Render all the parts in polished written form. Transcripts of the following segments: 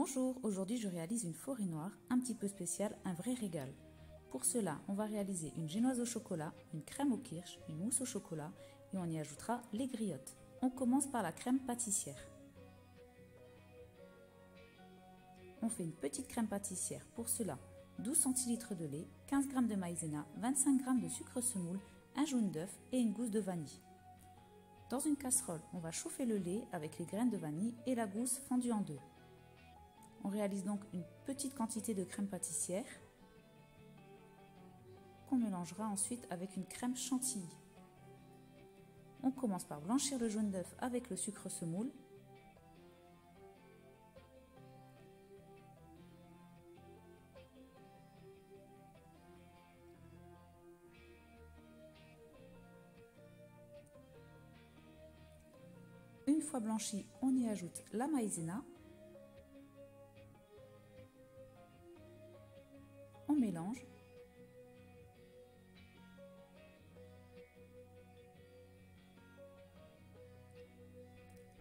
Bonjour, aujourd'hui je réalise une forêt noire, un petit peu spéciale, un vrai régal. Pour cela, on va réaliser une génoise au chocolat, une crème aux kirsch, une mousse au chocolat et on y ajoutera les griottes. On commence par la crème pâtissière. On fait une petite crème pâtissière. Pour cela, 12 centilitres de lait, 15 g de maïzena, 25 g de sucre semoule, un jaune d'œuf et une gousse de vanille. Dans une casserole, on va chauffer le lait avec les graines de vanille et la gousse fendue en deux. On réalise donc une petite quantité de crème pâtissière qu'on mélangera ensuite avec une crème chantilly. On commence par blanchir le jaune d'œuf avec le sucre semoule. Une fois blanchi, on y ajoute la maïzena. On mélange.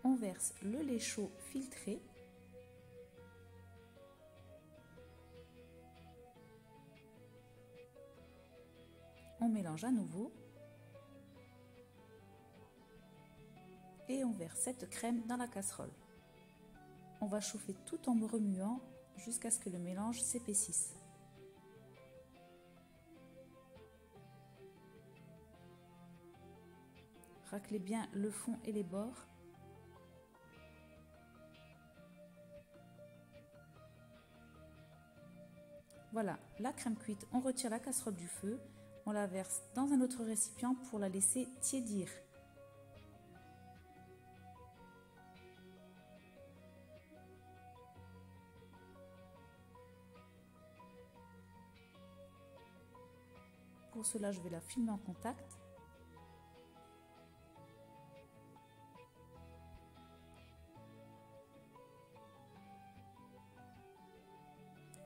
On verse le lait chaud filtré. On mélange à nouveau. Et on verse cette crème dans la casserole. On va chauffer tout en remuant jusqu'à ce que le mélange s'épaississe. Raclez bien le fond et les bords. Voilà, la crème cuite, on retire la casserole du feu, on la verse dans un autre récipient pour la laisser tiédir. Pour cela, je vais la filmer en contact.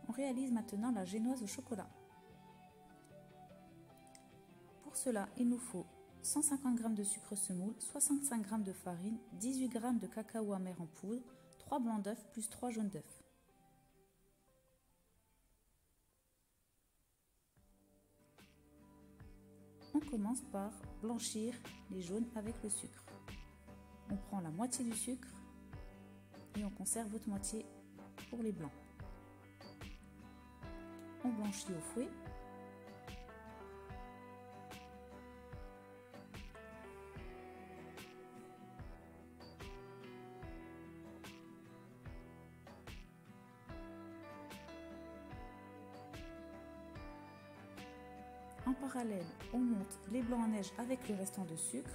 On réalise maintenant la génoise au chocolat. Pour cela, il nous faut 150 g de sucre semoule, 65 g de farine, 18 g de cacao amer en poudre, 3 blancs d'œufs plus 3 jaunes d'œufs. On commence par blanchir les jaunes avec le sucre. On prend la moitié du sucre et on conserve l'autre moitié pour les blancs. On blanchit au fouet. En parallèle, on monte les blancs en neige avec le restant de sucre.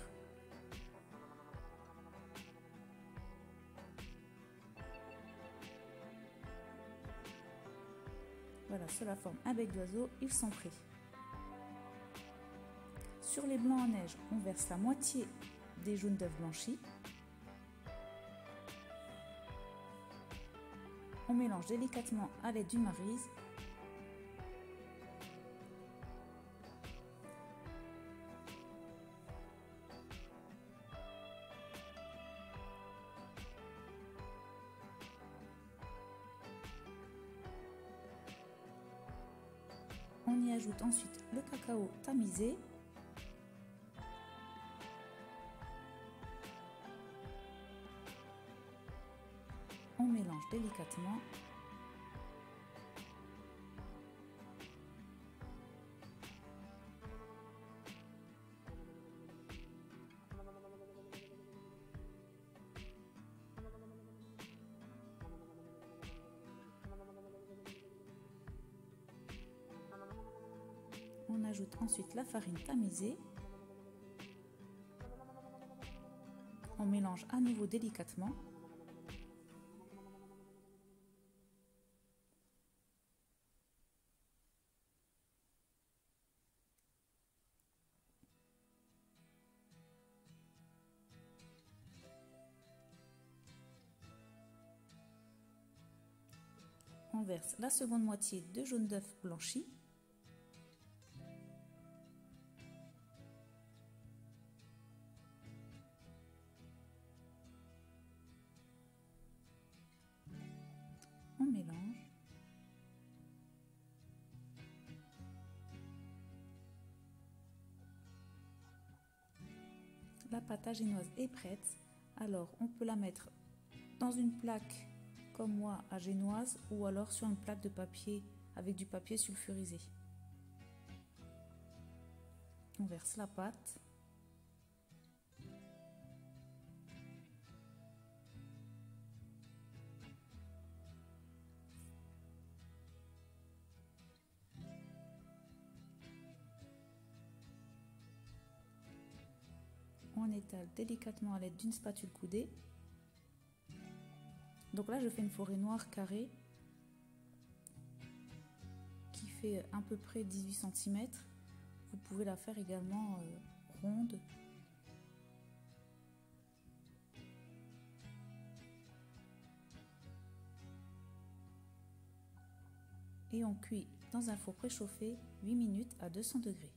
Voilà, cela forme un bec d'oiseau, ils sont prêts. Sur les blancs en neige, on verse la moitié des jaunes d'œufs blanchis. On mélange délicatement à l'aide d'une maryse. On y ajoute ensuite le cacao tamisé. On mélange délicatement. On ajoute ensuite la farine tamisée. On mélange à nouveau délicatement. On verse la seconde moitié de jaune d'œuf blanchi. mélange. La pâte à génoise est prête. Alors on peut la mettre dans une plaque comme moi à génoise ou alors sur une plaque de papier avec du papier sulfurisé. On verse la pâte. On étale délicatement à l'aide d'une spatule coudée. Donc là je fais une forêt noire carrée qui fait à peu près 18 cm. Vous pouvez la faire également ronde. Et on cuit dans un four préchauffé 8 minutes à 200 degrés.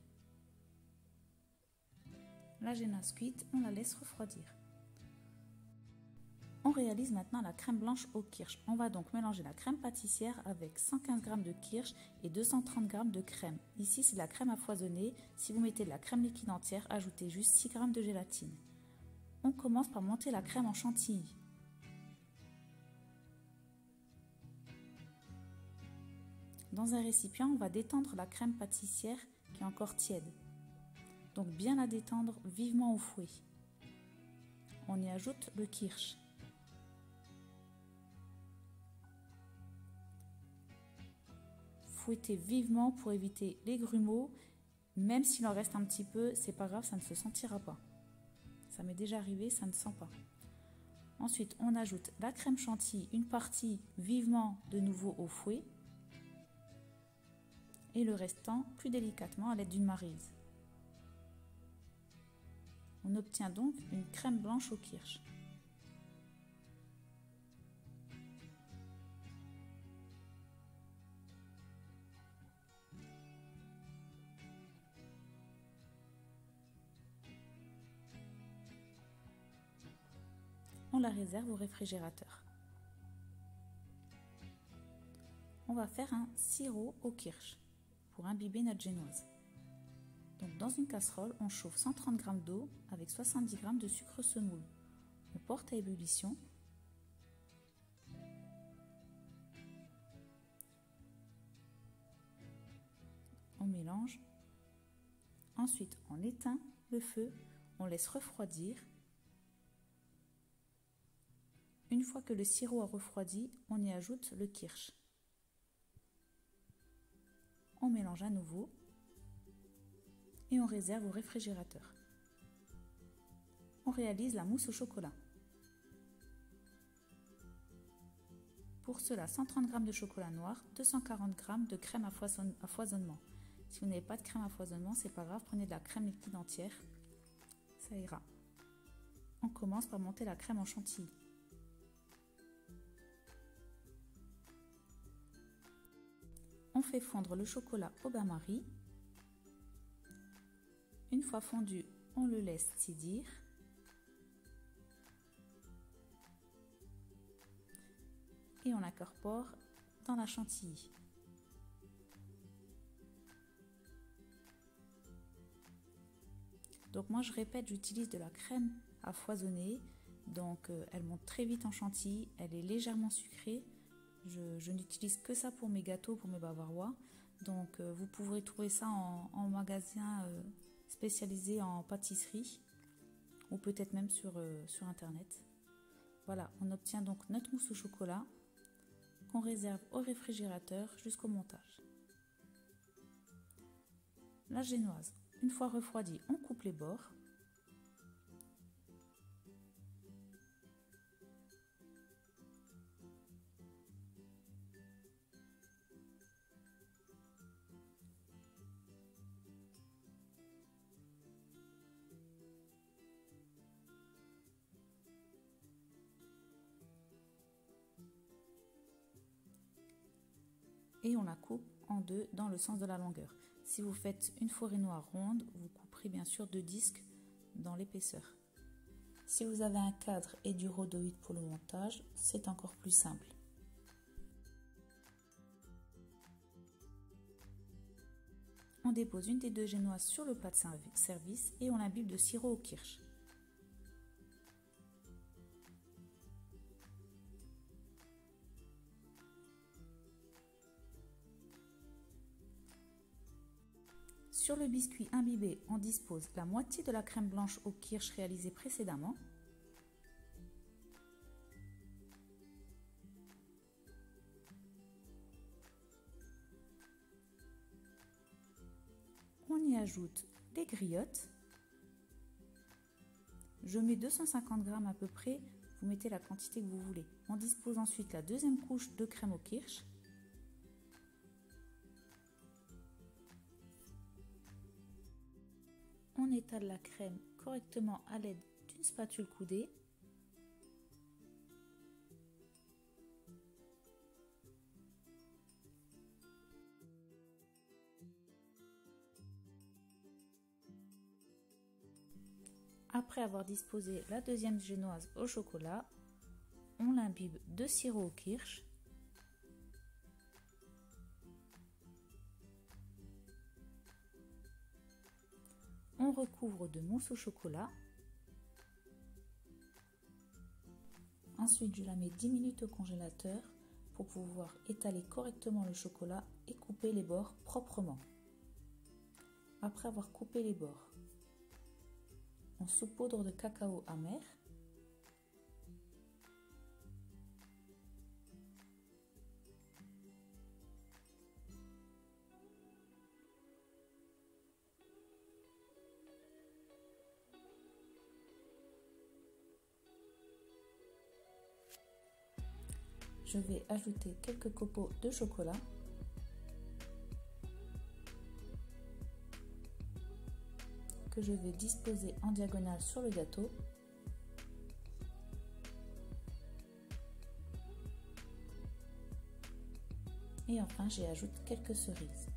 La génoise cuite, on la laisse refroidir. On réalise maintenant la crème blanche au kirsch. On va donc mélanger la crème pâtissière avec 115 g de kirsch et 230 g de crème. Ici, c'est la crème à foisonner. Si vous mettez de la crème liquide entière, ajoutez juste 6 g de gélatine. On commence par monter la crème en chantilly. Dans un récipient, on va détendre la crème pâtissière qui est encore tiède. Donc bien la détendre vivement au fouet. On y ajoute le kirsch. Fouettez vivement pour éviter les grumeaux. Même s'il en reste un petit peu, c'est pas grave, ça ne se sentira pas. Ça m'est déjà arrivé, ça ne sent pas. Ensuite, on ajoute la crème chantilly, une partie vivement de nouveau au fouet. Et le restant plus délicatement à l'aide d'une maryse. On obtient donc une crème blanche au kirsch. On la réserve au réfrigérateur. On va faire un sirop au kirsch pour imbiber notre génoise. Donc dans une casserole, on chauffe 130 g d'eau avec 70 g de sucre semoule. On porte à ébullition. On mélange. Ensuite, on éteint le feu, on laisse refroidir. Une fois que le sirop a refroidi, on y ajoute le kirsch. On mélange à nouveau et on réserve au réfrigérateur. On réalise la mousse au chocolat. Pour cela, 130 g de chocolat noir, 240 g de crème à foisonnement. Si vous n'avez pas de crème à foisonnement, c'est pas grave, prenez de la crème liquide entière, ça ira. On commence par monter la crème en chantilly. On fait fondre le chocolat au bain-marie. Une fois fondu, on le laisse tiédir. Et on l'incorpore dans la chantilly. Donc moi je répète, j'utilise de la crème à foisonner. Donc elle monte très vite en chantilly, elle est légèrement sucrée. Je n'utilise que ça pour mes gâteaux, pour mes bavarois. Donc vous pourrez trouver ça en magasin spécialisé en pâtisserie ou peut-être même sur internet. Voilà, on obtient donc notre mousse au chocolat qu'on réserve au réfrigérateur jusqu'au montage. La génoise, une fois refroidie, on coupe les bords. Et on la coupe en deux dans le sens de la longueur. Si vous faites une forêt noire ronde, vous couperez bien sûr 2 disques dans l'épaisseur. Si vous avez un cadre et du rhodoïde pour le montage, c'est encore plus simple. On dépose une des deux génoises sur le plat de service et on l'imbibe de sirop au kirsch. Sur le biscuit imbibé, on dispose la moitié de la crème blanche au kirsch réalisée précédemment. On y ajoute les griottes. Je mets 250 g à peu près, vous mettez la quantité que vous voulez. On dispose ensuite la deuxième couche de crème au kirsch. On étale la crème correctement à l'aide d'une spatule coudée. Après avoir disposé la deuxième génoise au chocolat, on l'imbibe de sirop au kirsch. On recouvre de mousse au chocolat. Ensuite, je la mets 10 minutes au congélateur pour pouvoir étaler correctement le chocolat et couper les bords proprement. Après avoir coupé les bords, on saupoudre de cacao amer. Je vais ajouter quelques copeaux de chocolat. Que je vais disposer en diagonale sur le gâteau. Et enfin, j'y ajoute quelques cerises.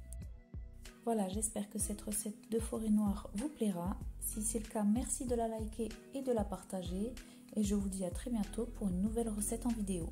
Voilà, j'espère que cette recette de forêt noire vous plaira. Si c'est le cas, merci de la liker et de la partager. Et je vous dis à très bientôt pour une nouvelle recette en vidéo.